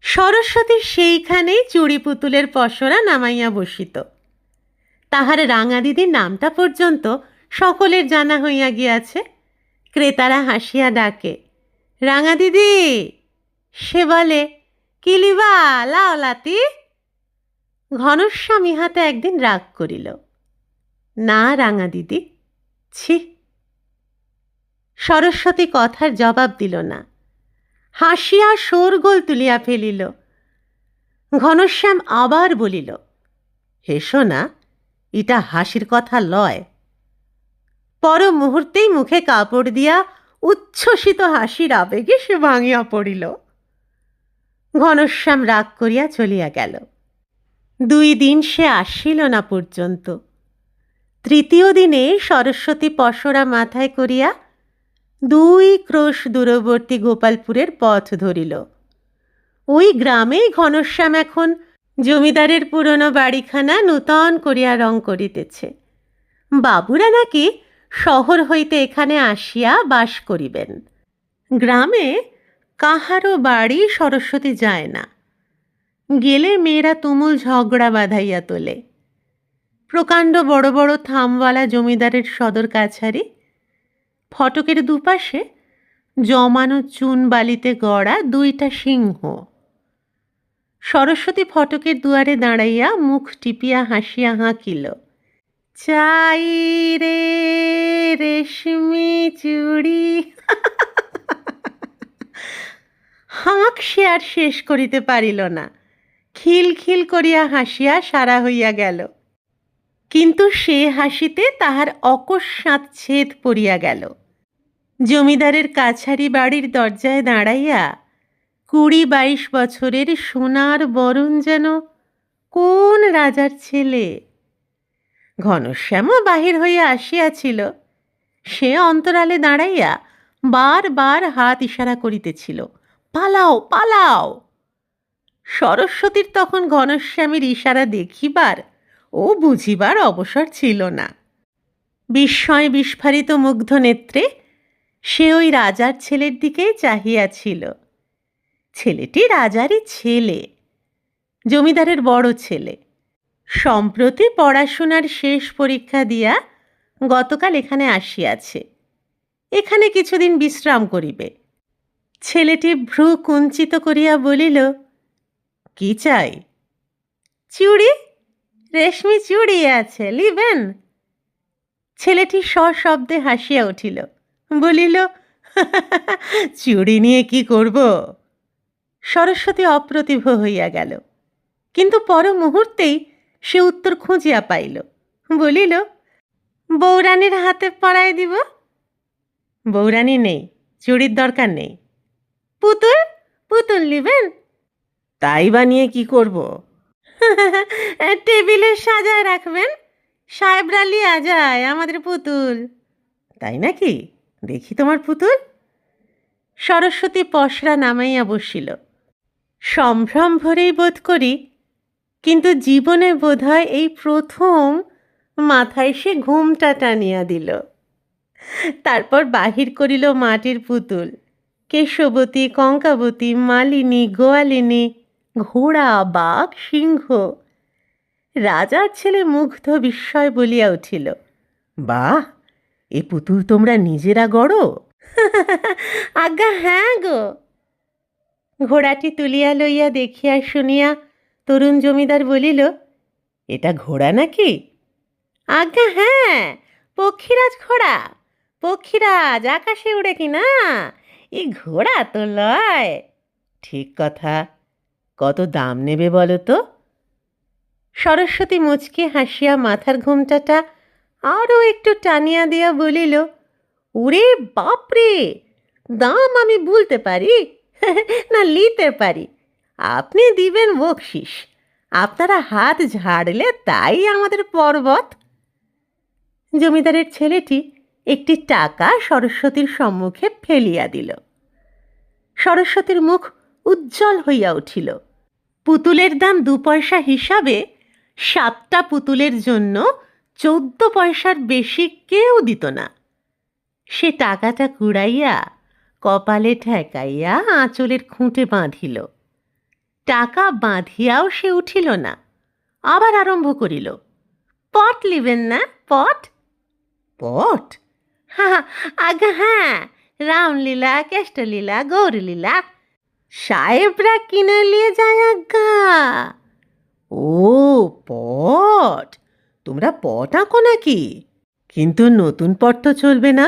সরস্বতী সেইখানেই চুড়ি পুতুলের পসরা নামাইয়া বসিত। তাহার রাঙা দিদির নামটা পর্যন্ত সকলের জানা হইয়া গিয়াছে। ক্রেতারা হাসিয়া ডাকে, রাঙা দিদি। সে বলে, কিলিবা লাও লাতি। ঘনশ্যাম ইহাতে একদিন রাগ করিল। না রাঙা দিদি, ছি। সরস্বতী কথার জবাব দিল না, হাসিয়া শোরগোল তুলিয়া ফেলিল। ঘনশ্যাম আবার বলিল, হেসো না, এটা হাসির কথা লয়। পর মুহূর্তেই মুখে কাপড় দিয়া উচ্ছ্বসিত হাসির আবেগে সে ভাঙিয়া পড়িল। ঘনশ্যাম রাগ করিয়া চলিয়া গেল। 2 দিন সে আসিল না পর্যন্ত। তৃতীয় দিনে সরস্বতী পসরা মাথায় করিয়া 2 ক্রোশ দূরবর্তী গোপালপুরের পথ ধরিল। ওই গ্রামেই ঘনশ্যাম এখন জমিদারের পুরনো বাড়িখানা নূতন করিয়া রং করিতেছে। বাবুরা নাকি শহর হইতে এখানে আসিয়া বাস করিবেন। গ্রামে কাহারও বাড়ি সরস্বতী যায় না। গেলে মেয়েরা তুমুল ঝগড়া বাঁধাইয়া তোলে। প্রকাণ্ড বড় বড় থামওয়ালা জমিদারের সদর কাছারি, ফটকের দুপাশে জমানো চুন বালিতে গড়া 2টা সিংহ। সরস্বতী ফটকের দুয়ারে দাঁড়াইয়া মুখ টিপিয়া হাসিয়া হাঁকিল, চাই রে রেশমি চুড়ি। হাঁক সে আর শেষ করিতে পারিল না, খিলখিল করিয়া হাসিয়া সারা হইয়া গেল। কিন্তু সে হাসিতে তাহার অকস্মাৎ ছেদ পড়িয়া গেল। জমিদারের কাছারি বাড়ির দরজায় দাঁড়াইয়া 20-22 বছরের সোনার বরণ যেন কোন রাজার ছেলে। ঘনশ্যামও বাহির হইয়া আসিয়াছিল। সে অন্তরালে দাঁড়াইয়া বারবার হাত ইশারা করিতেছিল, পালাও পালাও। সরস্বতীর তখন ঘনশ্যামের ইশারা দেখিবার ও বুঝিবার অবসর ছিল না। বিস্ময় বিস্ফারিত মুগ্ধ নেত্রে সে ওই রাজার ছেলের দিকেই চাহিয়াছিল। ছেলেটি রাজারই ছেলে, জমিদারের বড় ছেলে। সম্প্রতি পড়াশোনার শেষ পরীক্ষা দিয়া গতকাল এখানে আসিয়াছে। এখানে কিছুদিন বিশ্রাম করিবে। ছেলেটি ভ্রু কুঞ্চিত করিয়া বলিল, কি চাই? চুড়ি, রেশমি চুড়ি আছে, লিবেন? ছেলেটি সশব্দে হাসিয়া উঠিল, বলিল, চুড়ি নিয়ে কি করব? সরস্বতী অপ্রতিভ হইয়া গেল, কিন্তু পর মুহূর্তেই সে উত্তর খুঁজিয়া পাইল। বলিল, বৌরানীর হাতে পরাই দিব। বৌরানী নেই, চুড়ির দরকার নেই। পুতুল, পুতুল নিবেন? তাই বানিয়ে কি করব? টেবিলে সাজায় রাখবেন, সাহেবরা লিয়া যায় আমাদের পুতুল। তাই নাকি? দেখি তোমার পুতুল। সরস্বতী পসরা নামাইয়া বসিল। সম্ভ্রম ভরেই বোধ করি, কিন্তু জীবনে বোধহয় এই প্রথম মাথায় সে ঘুমটা টানিয়া দিল। তারপর বাহির করিল মাটির পুতুল, কেশবতী, কঙ্কাবতী, মালিনী, গোয়ালিনী, ঘোড়া, বাঘ, সিংহ। রাজার ছেলে মুগ্ধ বিস্ময় বলিয়া উঠিল, বাহ, এ পুতুল তোমরা নিজেরা গড়ো? আজ্ঞা হ্যাঁ গো। ঘোড়াটি তুলিয়া লইয়া দেখিয়া শুনিয়া তরুণ জমিদার বলিল, এটা ঘোড়া নাকি? আজ্ঞা হ্যাঁ, পক্ষীরাজ ঘোড়া। পক্ষীরাজ আকাশে উড়ে কিনা, এই ঘোড়া তো লয়। ঠিক কথা, কত দাম নেবে বলো তো? সরস্বতী মুচকি হাসিয়া মাথার ঘোমটাটা আরও একটু টানিয়া দিয়া বলিল, ওরে বাপরে, দাম আমি বলতে পারি না লিতে পারি। আপনি দিবেন বকশিস, আপনারা হাত ঝাড়লে তাই আমাদের পর্বত। জমিদারের ছেলেটি একটি টাকা সরস্বতীর সম্মুখে ফেলিয়া দিল। সরস্বতীর মুখ উজ্জ্বল হইয়া উঠিল। পুতুলের দাম 2 পয়সা হিসাবে 7টা পুতুলের জন্য 14 পয়সার বেশি কেউ দিত না। সে টাকাটা কুড়াইয়া কপালে ঠেকাইয়া আঁচলের খুঁটে বাঁধিল। টাকা বাঁধিয়াও সে উঠিল না, আবার আরম্ভ করিল, পট লিবেন না? পট? পট? হ্যাঁ আজ্ঞা হ্যাঁ, রামলীলা, কেষ্টলীলা, গৌরলীলা সাহেবরা কিনে নিয়ে যায় আজ্ঞা। ও পট, তোমরা পট আঁকো নাকি? কিন্তু নতুন পট তো চলবে না,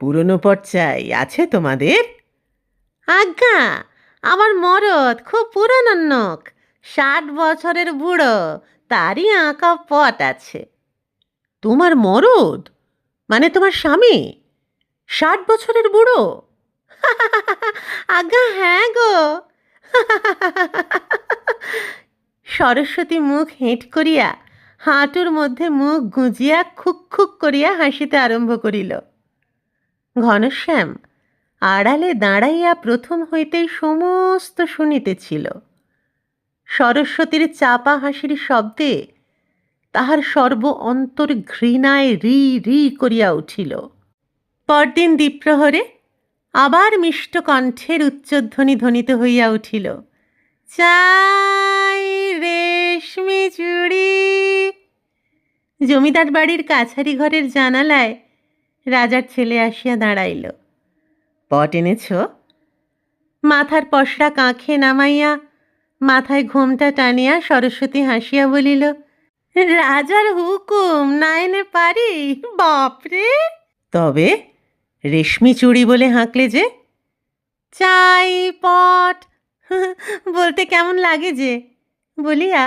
পুরনো পট চাই। আছে তোমাদের? আজ্ঞা, আমার মরদ খুব পুরনো নোক, 60 বছরের বুড়ো, তারই আঁকা পট আছে। তোমার মরদ মানে তোমার স্বামী 60 বছরের বুড়ো? আজ্ঞা হ্যাঁ গো। সরস্বতী মুখ হেঁট করিয়া হাঁটুর মধ্যে মুখ গুঁজিয়া খুক খুক করিয়া হাসিতে আরম্ভ করিল। ঘনশ্যাম আড়ালে দাঁড়াইয়া প্রথম হইতেই সমস্ত শুনিতেছিল। সরস্বতীর চাপা হাসির শব্দে তাহার সর্ব অন্তর ঘৃণায় রি রি করিয়া উঠিল। পরদিন দ্বিপ্রহরে আবার মিষ্ট কণ্ঠের উচ্চধ্বনি ধ্বনিত হইয়া উঠিল, চাই রেশমি চুড়ি। জমিদার বাড়ির কাছারি ঘরের জানালায় রাজার ছেলে আসিয়া দাঁড়াইল। পট এনেছ? মাথার পশরা কাঁখে নামাইয়া মাথায় ঘোমটা টানিয়া সরস্বতী হাসিয়া বলিল, রাজার হুকুম না এনে পারি? বাপরে! তবে রেশমি চুড়ি বলে হাঁকলে যে? চাই পট বলতে কেমন লাগে যে বলিয়া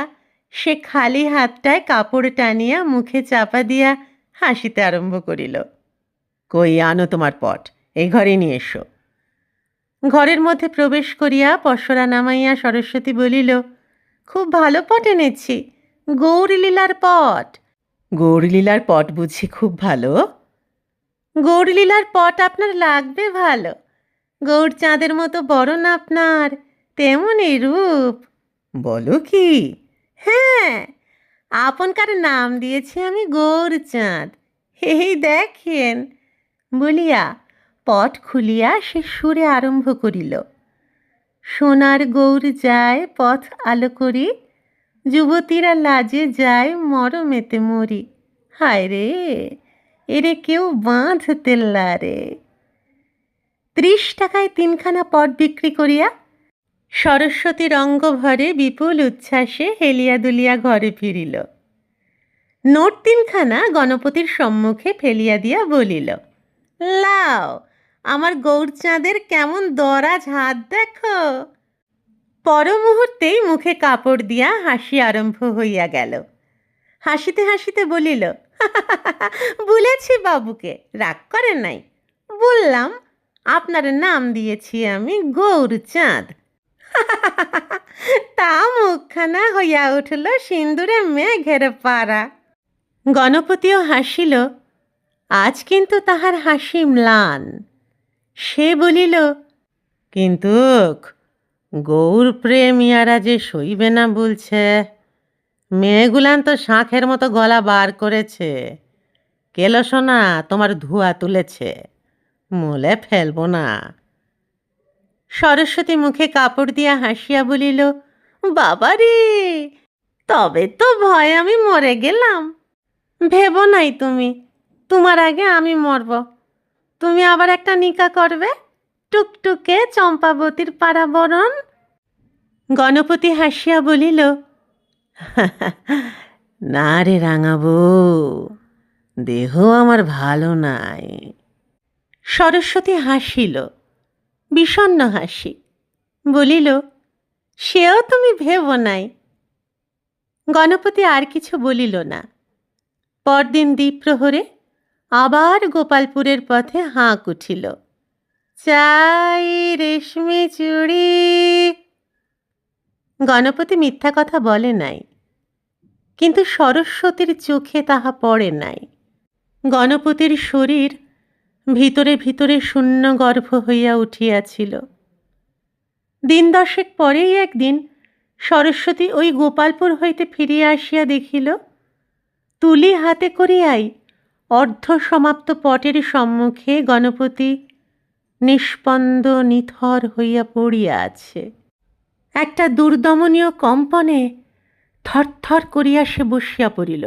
সে খালি হাতটায় কাপড় টানিয়া মুখে চাপা দিয়া হাসিতে আরম্ভ করিল। কই আনো তোমার পট, এই ঘরে নিয়ে এসো। ঘরের মধ্যে প্রবেশ করিয়া পসরা নামাইয়া সরস্বতী বলিল, খুব ভালো পট এনেছি, গৌরলীলার পট। গৌরলীলার পট বুঝি খুব ভালো? গৌরলীলার পট আপনার লাগবে ভালো। গৌরচাঁদের মতো বড় না আপনার, তেমনই রূপ। বলো কি? হ্যাঁ, আপনকার নাম দিয়েছি আমি গৌরচাঁদ, এই দেখেন। বলিয়া পট খুলিয়া সে সুরে আরম্ভ করিল, সোনার গৌর যায় পথ আলো করি, যুবতীরা লাজে যায় মরমেতে মরি, হায় রে এরে কেউ বাঁধতে রে। 30 টাকায় 3খানা পট বিক্রি করিয়া সরস্বতীর অঙ্গভরে বিপুল উচ্ছ্বাসে হেলিয়া দুলিয়া ঘরে ফিরিল। নোট 3খানা গণপতির সম্মুখে ফেলিয়া দিয়া বলিল, লাও, আমার গৌরচাঁদের কেমন দরাজ হাত দেখো। পর মুহূর্তেই মুখে কাপড় দিয়া হাসি আরম্ভ হইয়া গেল। হাসিতে হাসিতে বলিল, বলেছি বাবুকে, রাগ করেন নাই। বললাম আপনার নাম দিয়েছি আমি গৌরচাঁদ। তা মুখখানা হইয়া উঠল সিন্দুরে মেঘের পাড়া। গণপতিও হাসিল, আজ কিন্তু তাহার হাসি ম্লান। সে বলিল, কিন্তু গৌর প্রেম ইয়ারা যে সইবে না বলছে। মেয়েগুলান তো শাঁখের মতো গলা বার করেছে। কেলো সোনা তোমার ধোঁয়া তুলেছে, মুলে ফেলবো না। সরস্বতী মুখে কাপড় দিয়া হাসিয়া বলিল, বাবারে, তবে তো ভয় আমি মরে গেলাম। ভেবো নাই তুমি, তোমার আগে আমি মরব। তুমি আবার একটা নিকা করবে, টুকটুকে চম্পাবতীর পাড়া বরণ। গণপতি হাসিয়া বলিল, না রে রাঙাবো, দেহ আমার ভালো নাই। সরস্বতী হাসিল, বিষণ্ণ হাসি। বলিল, সেও তুমি ভেবো নাই। গণপতি আর কিছু বলিল না। পরদিন দ্বিপ্রহরে আবার গোপালপুরের পথে হাঁক উঠিল, চাই রেশমি চুড়ি। গণপতি মিথ্যা কথা বলে নাই, কিন্তু সরস্বতীর চোখে তাহা পড়ে নাই। গণপতির শরীর ভিতরে ভিতরে শূন্য গর্ভ হইয়া উঠিয়াছিল। দিন 10 পরেই একদিন সরস্বতী ওই গোপালপুর হইতে ফিরিয়া আসিয়া দেখিল, তুলি হাতে করিয়াই অর্ধ সমাপ্ত পটের সম্মুখে গণপতি নিষ্পন্দ নিথর হইয়া পড়িয়া আছে। একটা দুর্দমনীয় কম্পনে থরথর করিয়া সে বসিয়া পড়িল।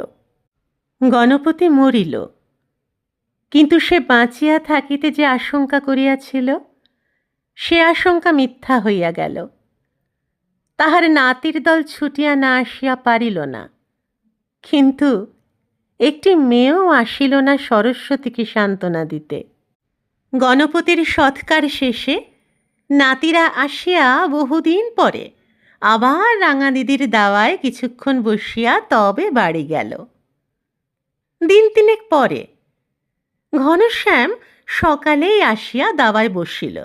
গণপতি মরিল, কিন্তু সে বাঁচিয়া থাকিতে যে আশঙ্কা করিয়াছিল, সে আশঙ্কা মিথ্যা হইয়া গেল। তাহার নাতির দল ছুটিয়া না আসিয়া পারিল না, কিন্তু একটি মেয়েও আসিল না সরস্বতীকে সান্ত্বনা দিতে। গণপতির সৎকার শেষে নাতিরা আসিয়া বহুদিন পরে আবার রাঙা দিদির দাওয়ায় কিছুক্ষণ বসিয়া তবে বাড়ি গেল। দিন তিনেক পরে ঘনশ্যাম সকালেই আসিয়া দাওয়ায় বসিল।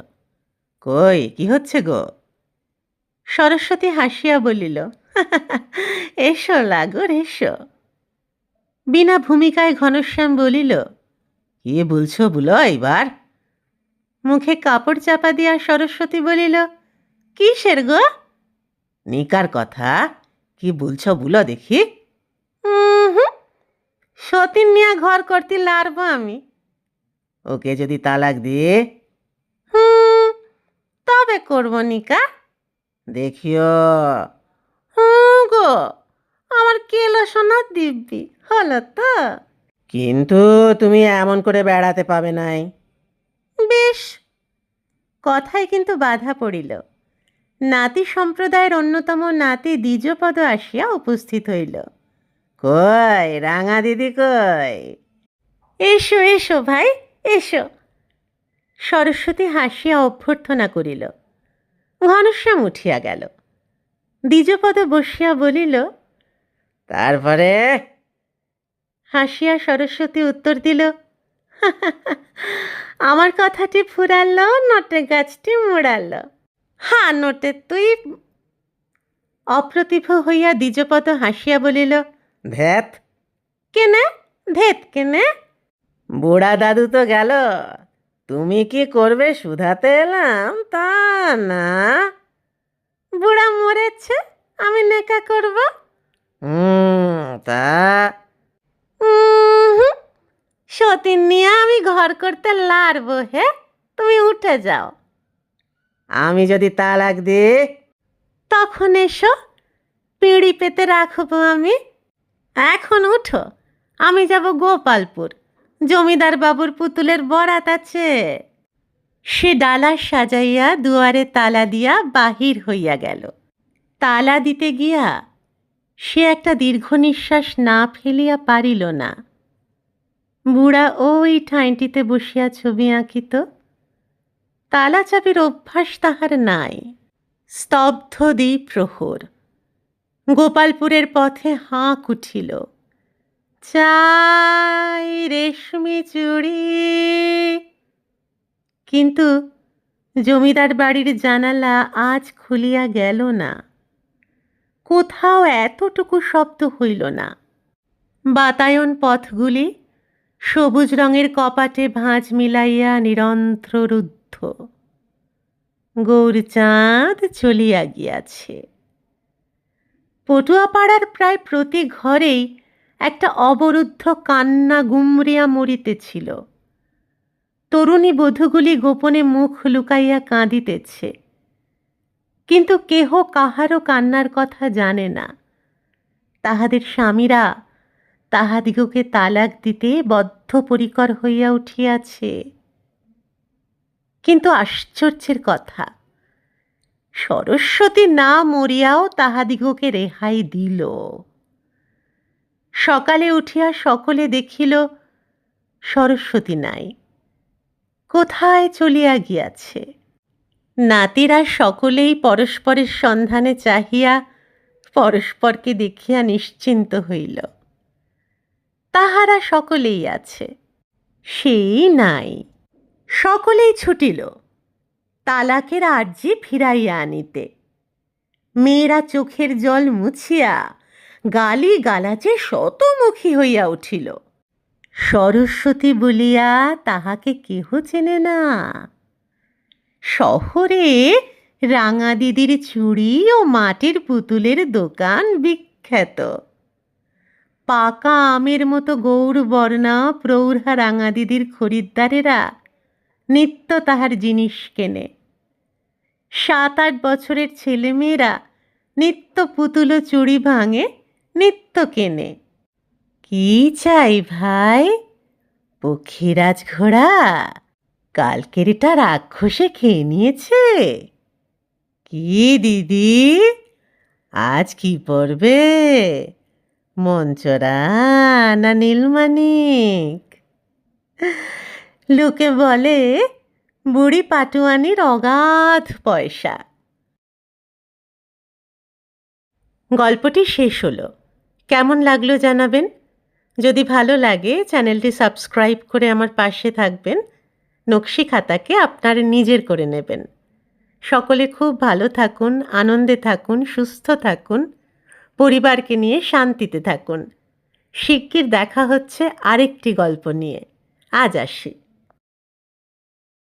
কই, কি হচ্ছে গো? সরস্বতী হাসিয়া বলিল, এসো লাগর এসো। বিনা ভূমিকায় ঘনশ্যাম বলিল, কি বলছো বলো এইবার? মুখে কাপড় চাপা দিয়া সরস্বতী বলিল, কিসের গো? নিকার কথা। কি বলছো বলো দেখি। হুম, সতীন নিয়া ঘর করতে লারব আমি। ওকে যদি তালাক দিয়ে হুম, তবে করব নিকা। দেখিও। গো, আমার কেলো সোনার দিব্যি হলো তো? কিন্তু তুমি এমন করে বেড়াতে পাবে নাই। বেশ। কথায় কিন্তু বাধা পড়িল। নাতি সম্প্রদায়ের অন্যতম নাতি দ্বিজপদ আসিয়া উপস্থিত হইল। কই রাঙা দিদি কই? এসো এসো ভাই, এসো। সরস্বতী হাসিয়া অভ্যর্থনা করিল। ঘনশ্যাম উঠিয়া গেল। দ্বিজপদ বসিয়া বলিল, তারপরে? হাসিয়া সরস্বতী উত্তর দিল, আমার কথাটি ফুরালো, নটে গাছটি মোড়ালো। হ্যাঁ, নোটে তুই। অপ্রতিভ হইয়া দ্বিজপদ হাসিয়া বলিল, ধ্যাত, কেনে? ধেত কেনে? বুড়া দাদু তো গেল, তুমি কি করবে শুধাতে এলাম তা না। বুড়া মরেছে, আমি নেকা করব? তা উহুম, সতীন নিয়ে আমি ঘর করতে লারবো হে, তুমি উঠে যাও। আমি যদি তালাক দিই? তখন এসো, পিঁড়ি পেতে রাখবো আমি। এখন উঠো, আমি যাব গোপালপুর, জমিদার বাবুর পুতুলের বরাত আছে। সে ডালা সাজাইয়া দুয়ারে তালা দিয়া বাহির হইয়া গেল। তালা দিতে গিয়া সে একটা দীর্ঘ নিঃশ্বাস না ফেলিয়া পারিল না। বুড়া ওই ঠাঁইটিতে বসিয়া ছবি আঁকিত। তালা চাবির অভ্যাস তাহার নাই। স্তব্ধ দ্বিপ্রহর। গোপালপুরের পথে হাঁক উঠিল, চাই রেশমি চুড়ি। কিন্তু জমিদার বাড়ির জানালা আজ খুলিয়া গেল না। কোথাও এতটুকু শব্দ হইল না। বাতায়ন পথগুলি সবুজ রঙের কপাটে ভাঁজ মিলাইয়া নিরন্ধ্র রুদ্ধ। গৌরচাঁদ চলিয়া গিয়াছে। পটুয়াপাড়ার প্রায় প্রতি ঘরেই একটা অবরুদ্ধ কান্না গুমরিয়া মরিতেছিল। তরুণী বধূগুলি গোপনে মুখ লুকাইয়া কাঁদিতেছে, কিন্তু কেহ কাহারও কান্নার কথা জানে না। তাহাদের স্বামীরা তাহাদিগকে তালাক দিতে বদ্ধপরিকর হইয়া উঠিয়াছে। কিন্তু আশ্চর্যের কথা, সরস্বতী না মরিয়াও তাহাদিগকে রেহাই দিল। সকালে উঠিয়া সকলে দেখিল সরস্বতী নাই, কোথায় চলিয়া গিয়াছে। নাতিরা সকলেই পরস্পরের সন্ধানে চাহিয়া পরস্পরকে দেখিয়া নিশ্চিন্ত হইল। তাহারা সকলেই আছে, সেই নাই। সকলেই ছুটিল তালাকের আর্জি ফিরাইয়া আনিতে। মেয়েরা চোখের জল মুছিয়া গালি গালাজে শতমুখী হইয়া উঠিল। সরস্বতী বলিয়া তাহাকে কেহ চেনে না। শহরে রাঙা দিদির চুড়ি ও মাটির পুতুলের দোকান বিখ্যাত। পাকা আমের মতো গৌরবর্ণা প্রৌঢ়া রাঙা দিদির খরিদ্দারেরা নিত্য তাহার জিনিস কেনে। 7-8 বছরের ছেলেমেয়েরা নিত্য পুতুল ও চুড়ি ভাঙে, নিত্য কেনে। কি চাই ভাই? পক্ষীরাজ ঘোড়া? কালকের এটা রাক্ষসে খেয়ে নিয়েছে? কি দিদি, আজ কি পরবে? মঞ্চরায় না নীলমানিক? লোকে বলে বুড়ি পাটুয়ানির অগাধ পয়সা। গল্পটি শেষ হলো। কেমন লাগলো জানাবেন। যদি ভালো লাগে চ্যানেলটি সাবস্ক্রাইব করে আমার পাশে থাকবেন। নকশি খাতাকে আপনার নিজের করে নেবেন। সকলে খুব ভালো থাকুন, আনন্দে থাকুন, সুস্থ থাকুন, পরিবারকে নিয়ে শান্তিতে থাকুন। শিগগির দেখা হচ্ছে আরেকটি গল্প নিয়ে। আজ আসি।